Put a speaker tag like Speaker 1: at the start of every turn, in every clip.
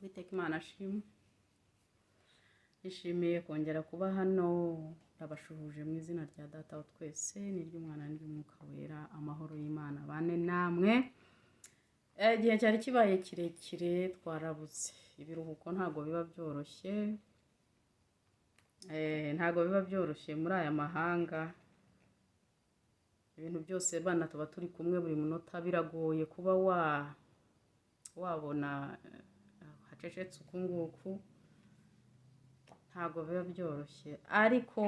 Speaker 1: Uwiteka Imana ashimwe. Nishimiye kongera kuba hano, ndabashuhuje mu izina rya Data wa twese n'iry'Umwana n'iry'Umwuka wera. Amahoro y'Imana bane namwe. Igihe cyari kibaye kirekire twarabuze. Ibiruhuko ntago biba byoroshye. Ntago biba byoroshye muri aya mahanga. Ibintu byose bana tuba turi kumwe buri munota, biragoye kuba wabona hacecetse uku nguku. Ntago biba byoroshye, ariko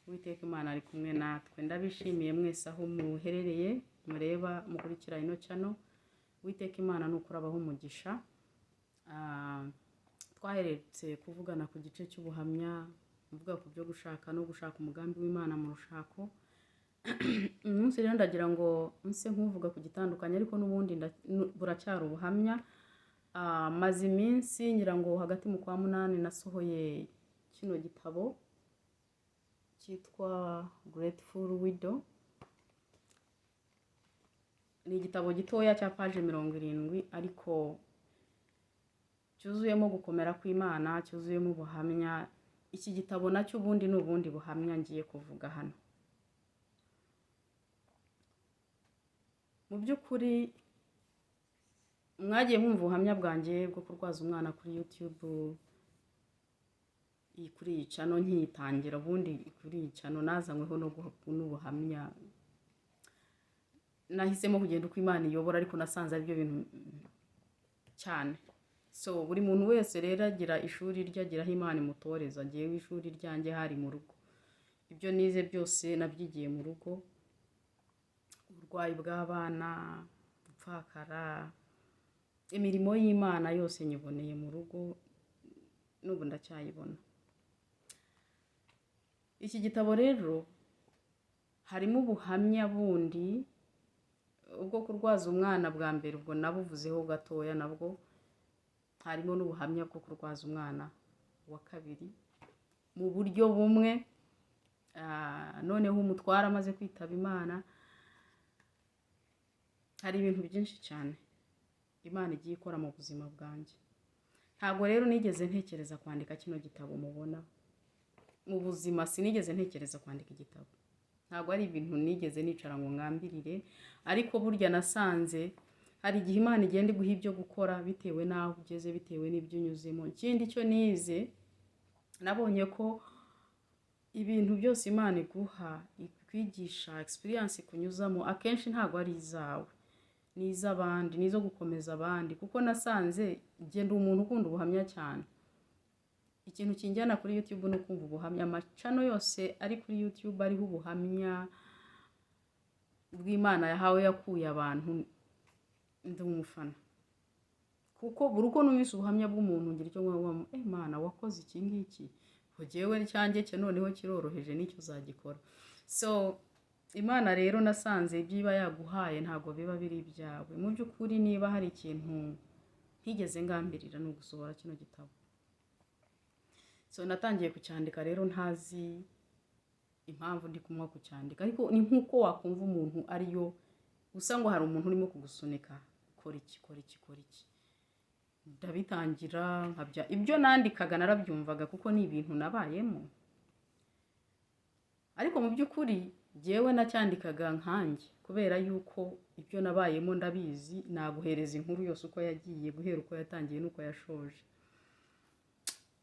Speaker 1: Uwiteka Imana ari kumwe natwe. Ndabishimiye mwese aho muherereye mureba mukurikira ino channel. Uwiteka Imana nukuri abaho umugisha. Twaheretse kuvugana ku gice cy'ubuhamya, mvuga ku byo gushaka no gushaka umugambi w'Imana mu rushako. Umunsi rero ndagira ngo nse nkuvuga ku gitandukanye, ariko n'ubundi buracyari ubuhamya. Maze iminsi ngira ngo hagati mu kwa munani nasohoye kino gitabo cyitwa Grateful Widow. Ni igitabo gitoya cya page 70, ariko cyuzuyemo gukomera kw'Imana, cyuzuyemo ubuhamya. Iki gitabo nacyo ubundi n'ubundi buhamya ngiye kuvuga hano. Mu by'ukuri mwagiye mwumva ubuhamya bwanjye bwo kurwaza umwana kuri YouTube, kuri iyi channel nkiyitangira. Ubundi kuri iyi channel nazanyweho n'ubuhamya. Nahisemo kugenda uko Imana iyobora, ariko nasanze ari byo bintu cyane. So buri muntu wese rero agira ishuri rye, agira aho Imana imutoreza. Ngewe ishuri ryanjye hari mu rugo. Ibyo nize byose nabyigiye mu rugo. Uburwayi bw'abana, gupfakara, imirimo y'Imana yose nyiboneye mu rugo, n'ubu ndacyayibona. Iki gitabo rero harimo ubuhamya bundi ubwo kurwaza umwana bwa mbere, ubwo nabuvuzeho gatoya. Nabwo harimo n'ubuhamya bwo kurwaza umwana wa kabiri mu buryo bumwe. Noneho umutwara amaze kwitaba Imana. Hari ibintu byinshi cyane Imana igiye ikora mu buzima bwanjye. Ntabwo rero nigeze ntekereza kwandika kino gitabo mubona. Mu buzima sinigeze ntekereza kwandika igitabo. Ntabwo ari ibintu nigeze nicara ngo ngambirire, ariko burya nasanze hari igihe Imana igenda iguha ibyo gukora bitewe n'aho ugeze, bitewe n'ibyo unyuzemo. Ikindi cyo nize, nabonye ko ibintu byose Imana iguha, ikwigisha, experience kunyuzamo, akenshi ntabwo ari izawe, ni iz'abandi, ni izo gukomeza abandi. Kuko nasanze genda umuntu ukunda ubuhamya cyane. Ikintu kinjyana kuri YouTube no kumva ubuhamya. Amacano yose ari kuri YouTube ariho ubuhamya bw'Imana yahawe yakuye abantu, ndi umufana. Kuko buri uko numvise ubuhamya bw'umuntu ngira icyo nkwaho, Imana wakoze iki ngiki, hogewe cyanjye cye noneho kiroroheje, nicyo uzagikora. So Imana rero nasanze ibyo iba yaguhaye ntago biba biri ibyawe. Mu by'ukuri niba hari ikintu ntigeze ngambirira no gusohora kino gitabo. So natangiye kucyandika rero ntazi impamvu ndi kumwa kucyandika, ariko ni nkuko wakumva umuntu ariyo gusa ngo hari umuntu urimo kugusunika, kora iki. Ndabitangira nkabya ibyo nandikaga narabyumvaga, kuko ni ibintu nabayemo. Ariko mu by'ukuri jewe nacyandikaga nkanjye, kubera yuko ibyo nabayemo ndabizi. Naguhereza inkuru yose uko yagiye, guhera uko yatangiye nuko yashoje.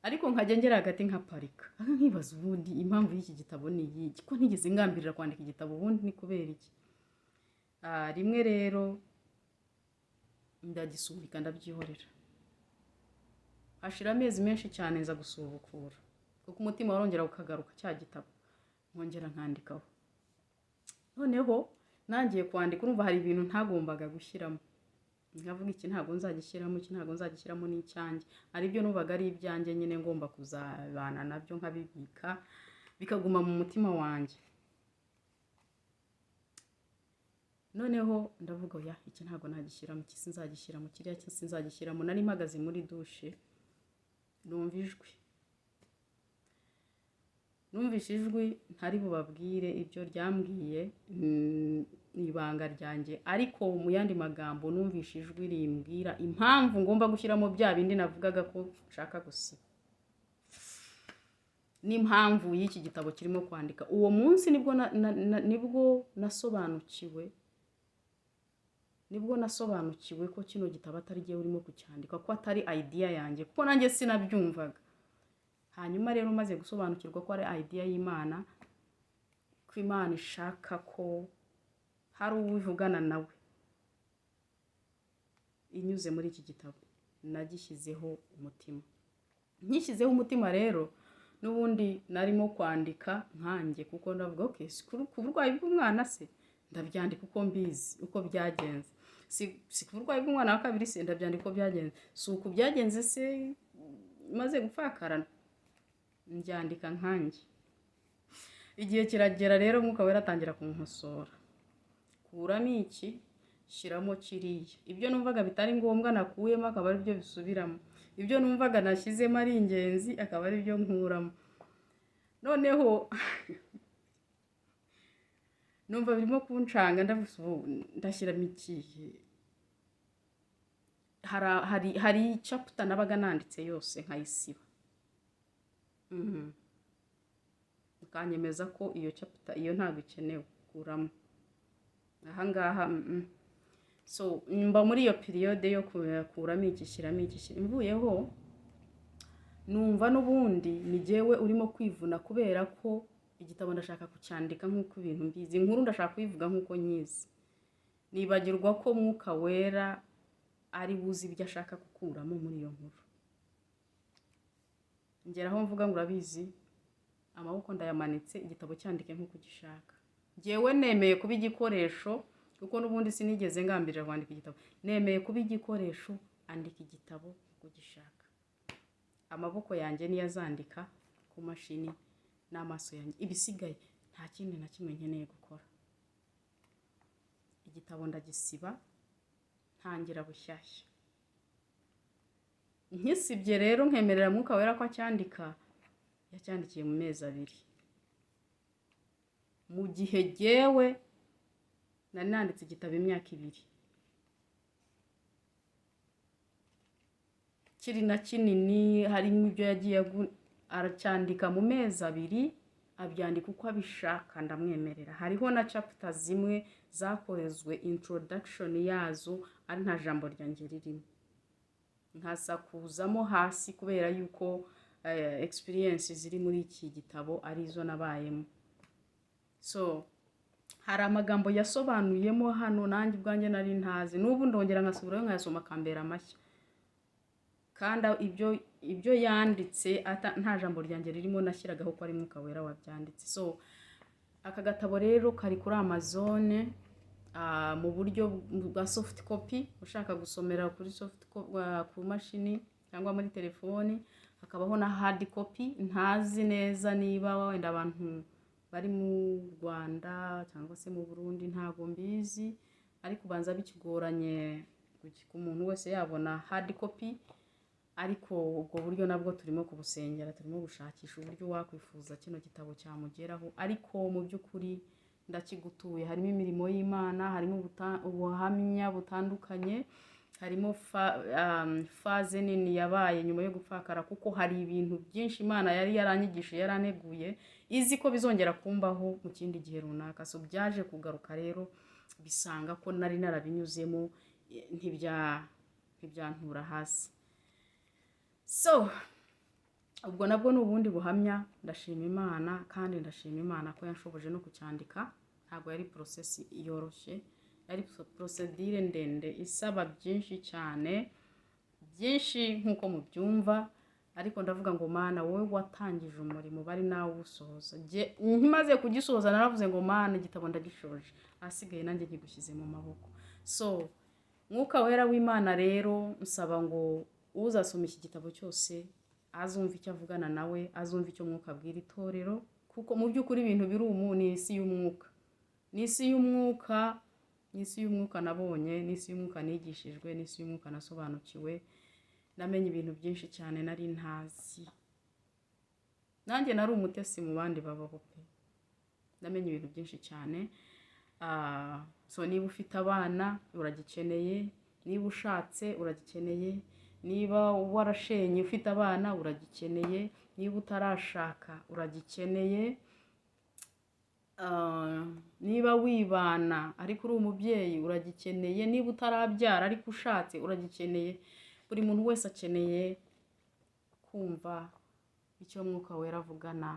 Speaker 1: Ariko nkajya ngera hagati nkaparika, nkibaza ubundi impamvu y'iki gitabo ni iki, ko ntigeze ngambirira kwandika igitabo, ubundi ni kubera iki. Rimwe rero ndagisubika ndabyihorera. Hashira amezi menshi cyane nza gusubukura, kuko umutima warongera ukagaruka cya gitabo, nkongera nkandikaho. Noneho nangiye kwandika, urumva hari ibintu ntagombaga gushyiramo. Nkavuga iki ntago nzagishyiramo, iki ntago nzagishyiramo n'icyanjye. Ari byo nubaga ari ibyanjye nyine ngomba kuzabana nabyo, nkabibika bikaguma mu mutima wanjye. Noneho ndavuga oya, iki ntago nagishyiramo, iki sinzagishyiramo, kiriya sinzagishyiramo. Nari mpagaze muri douche, numvise ijwi ntari bubabwire ibyo ryambwiye. ibanga ryanjye, ariko mu yandi magambo numvishe ijwi rimbwira impamvu ngomba gushyiramo bya bindi navugaga ko nshaka gusiba n'impamvu y'iki gitabo kirimo kwandika. Uwo munsi nibwo nasobanukiwe ko kino gitabo atari gihe urimo kucyandika, ko atari idea yanjye, kuko nanjye sinabyumvaga. Hanyuma rero maze gusobanukirwa ko ari idea y'Imana, ko Imana ishaka ko hari uwivugana nawe inyuze muri iki gitabo, nagishyizeho umutima. Nkishyizeho umutima rero n'ubundi narimo kwandika nkanjye, kuko ndavuga okay, ku burwayi bw'umwana se ndabyandika uko mbizi uko byagenze, si ku burwayi bw'umwana wa kabiri se ndabyandika uko byagenze, si uko byagenze se maze gupfakarana, mbyandika nkanjye. Igihe kiragera rero Mwuka Wera atangira kunkosora, kuramo iki shyiramo kiriya, ibyo numvaga bitari ngombwa nakuyemo akaba ari byo bisubiramo, ibyo numvaga nashyizemo ari ingenzi akaba ari byo nkuramo. Noneho numva birimo kuncanga, ndashyiramo ikihe. Hari chapter nabaga nanditse yose nkayisiba, ukanyemeza ko iyo chapter iyo ntabwo ikenewe kuramo ahangaha. So mba muri iyo periode yo kuramo iki shyiramo iki, mvuyeho numva n'ubundi ni jyewe urimo kwivuna, kubera ko igitabo ndashaka kucyandika nk'uko ibintu mbizi, inkuru ndashaka kuyivuga nk'uko nyizi, nibagirwa ko Mwuka Wera ari buzi ibyo ashaka gukuramo muri iyo nkuru. Ngeraho mvuga ngo urabizi, amaboko ndayamanitse, igitabo cyandike nk'uko gishaka. Jyewe nemeye kuba igikoresho, kuko n'ubundi sinigeze ngambirira kwandika igitabo, nemeye kuba igikoresho, andika igitabo uko gishaka. Amaboko yanjye niyo azandika ku mashini n'amaso yanjye, ibisigaye nta kindi na kimwe nkeneye gukora. Igitabo ndagisiba, ntangira bushyashya. Nkisibye rero nkemerera Mwuka Wera ko acyandika, yacyandikiye mu mezi 2, mu gihe jyewe nari nanditse igitabo imyaka 2. Kiri na kinini, harimo ibyo yagiye aracyandika mu mezi 2, abyandika uko abishaka, ndamwemerera. Hariho na chapter zimwe zakorezwe introduction yazo ari nta jambo ryanjye ririmo, nkasakuzamo hasi kubera yuko experience ziri muri iki gitabo arizo nabayemo. So hari amagambo yasobanuyemo hano nanjye ubwanjye nari ntazi, n'ubu ndongera nkasubirayo nkayasoma akambera amashya, kandi ibyo yanditse nta jambo ryanjye ririmo nashyiragaho ko ari Mwuka Wera wabyanditse. So aka gatabo rero kari kuri Amazon mu buryo bwa soft copy, ushaka gusomera kuri ku mashini cyangwa muri telefoni. Hakabaho na hard copy, ntazi neza niba wenda abantu bari mu Rwanda cyangwa se mu Burundi ntago mbizi, ariko banza bikigoranye ku muntu wese yabona hard copy. Ariko ubwo buryo nabwo turimo kubusengera, turimo gushakisha uburyo wakwifuza kino gitabo cyamugeraho, ariko mu by'ukuri ndakigutuye. Harimo imirimo y'Imana, harimo ubuhamya butandukanye, harimo faze nini yabaye nyuma yo gupfakara, kuko hari ibintu byinshi Imana yari yaranyigishije, yaraneguye, izi ko bizongera kumbaho mu kindi gihe runaka. So byaje kugaruka rero bisanga ko nari narabinyuzemo, ntibyantura hasi. So ubwo nabwo n'ubundi buhamya, ndashima Imana, kandi ndashima Imana ko yanshoboje no kucyandika. Ntabwo yari process yoroshye, yari procedure ndende isaba byinshi cyane, byinshi nk'uko mubyumva, ariko ndavuga ngo Mana, wowe watangije umurimo bari nawe usohoza. Nkimaze kugisohoza naravuze ngo Mana, igitabo ndagishoje, asigaye nanjye nkigushyize mu maboko. So Mwuka Wera w'Imana rero nsaba ngo uzasoma iki gitabo cyose azumva icyo avugana nawe, azumva icyo Mwuka abwira itorero, kuko mu by'ukuri ibintu biri ni isi y'umwuka, ni isi y'umwuka, ni isi y'umwuka nabonye, ni isi y'umwuka nigishijwe, ni isi y'umwuka nasobanukiwe. Namenye ibintu byinshi cyane nari ntazi, nanjye nari umutesi mu bandi babaho pe. Namenye ibintu byinshi cyane. so niba ufite abana uragikeneye, niba ushatse uragikeneye, niba warashenye ufite abana uragikeneye, niba utarashaka uragikeneye, niba wibana ariko uri umubyeyi uragikeneye, niba utarabyara ariko ushatse uragikeneye. Buri muntu wese akeneye kumva icyo Mwuka Wera avugana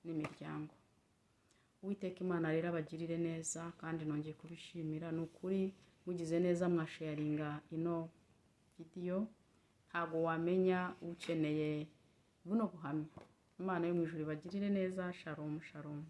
Speaker 1: n'imiryango. Uwiteka Imana rero abagirire neza, kandi nongeye kubishimira. Ni ukuri mugize neza mwasharinga ino video, ntago wamenya ukeneye buno buhamya. Imana yo mu ijuru ibagirire neza. Shalom shalom.